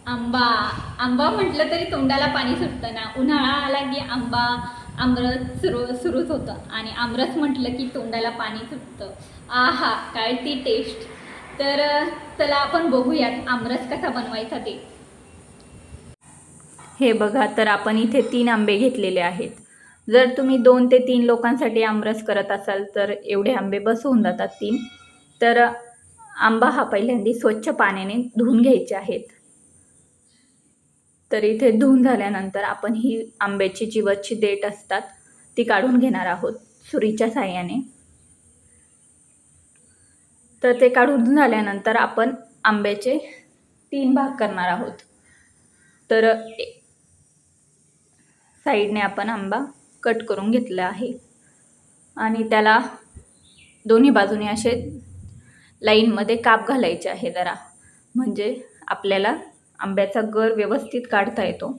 आंबा आंबा म्हटलं तरी तोंडाला पाणी सुटतं ना. उन्हाळा आला की आमरस सुरूच होतं आणि आमरस म्हटलं की तोंडाला पाणी सुटतं. आहा, काय ती टेस्ट. तर चला आपण बघूयात आमरस कसा बनवायचा ते. हे बघा, तर आपण इथे 3 आंबे घेतलेले आहेत. जर तुम्ही 2 ते 3 लोकांसाठी आमरस करत असाल तर एवढे आंबे बस होऊन जातात 3. तर आंबा हा पहिल्यांदा स्वच्छ पाण्याने धुवून घ्यायचे आहेत. तर इथे धुवून झाल्यानंतर आपण ही आंब्याची जी वरची देठ असतात ती काढून घेणार आहोत सुरीच्या साहाय्याने. तर ते काढून झाल्यानंतर आपण आंब्याचे 3 भाग करणार आहोत. तर साईडने आपण आंबा कट करून घेतला आहे आणि त्याला दोन्ही बाजूने असे लाईनमध्ये काप घालायचे आहे जरा, म्हणजे आपल्याला आंब्याचा गर व्यवस्थित काढता येतो.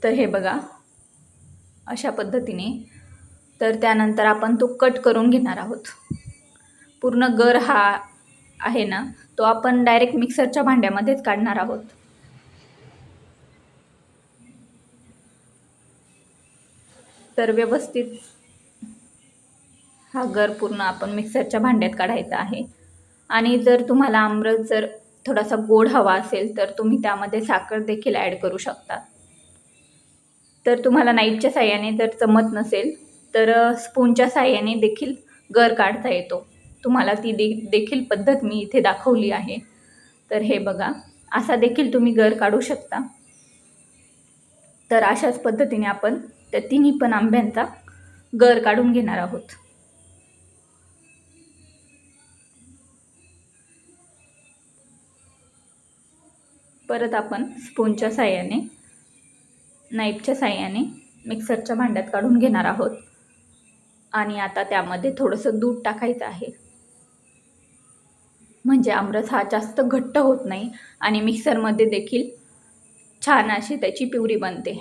तर हे बघा, अशा पद्धतीने. तर त्यानंतर आपण तो कट करून घेणार आहोत. पूर्ण गर हा आहे ना, तो आपण डायरेक्ट मिक्सरच्या भांड्यामध्येच काढणार आहोत. तर व्यवस्थित हा गर पूर्ण आपण मिक्सरच्या भांड्यात काढायचा आहे. आणि जर तुम्हाला आमरस जर थोडासा गोड हवा असेल तर तुम्ही त्यामध्ये साखर देखील ॲड करू शकता. तर तुम्हाला नाईफच्या साहाय्याने जर जमत नसेल तर स्पूनच्या साहाय्याने देखील गर काढता येतो. तुम्हाला ती देखील पद्धत मी इथे दाखवली आहे. तर हे बघा, असा देखील तुम्ही गर काढू शकता. तर अशाच पद्धतीने आपण त्या तिन्ही पण आंब्यांचा गर काढून घेणार आहोत. परत आपण स्पूनच्या साहाय्याने, नाईफच्या साहाय्याने मिक्सरच्या भांड्यात काढून घेणार आहोत. आणि आता त्यामध्ये थोडंसं दूध टाकायचं आहे, म्हणजे आमरस हा जास्त घट्ट होत नाही आणि मिक्सरमध्ये देखील छान अशी त्याची प्युरी बनते,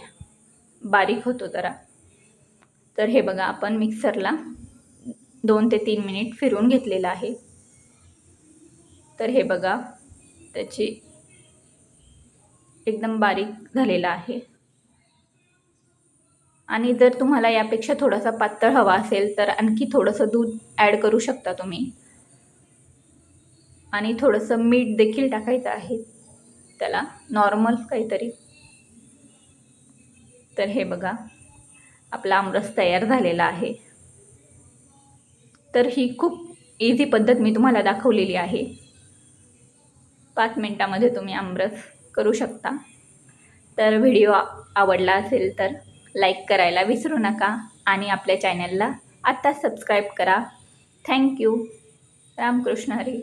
बारीक होतो जरा. तर हे बघा, आपण मिक्सरला 2 ते 3 मिनिट फिरवून घेतलेलं आहे. तर हे बघा, त्याची एकदम बारीक झालेला आहे. आणि जर तुम्हाला यापेक्षा थोडासा पातळ हवा असेल तर आणखी थोडंसं दूध ॲड करू शकता तुम्ही. आणि थोडंसं मीठ देखील टाकायचं आहे त्याला, नॉर्मल काहीतरी. तर हे बघा, आपला आमरस तयार झालेला आहे. तर ही खूप इझी पद्धत मी तुम्हाला दाखवलेली आहे. 5 मिनिटामध्ये तुम्ही आमरस करू शकता. तर व्हिडिओ आवडला असेल तर लाईक करायला विसरू नका आणि आपल्या चॅनलला आत्ताच सबस्क्राईब करा. थँक्यू. रामकृष्ण हरी.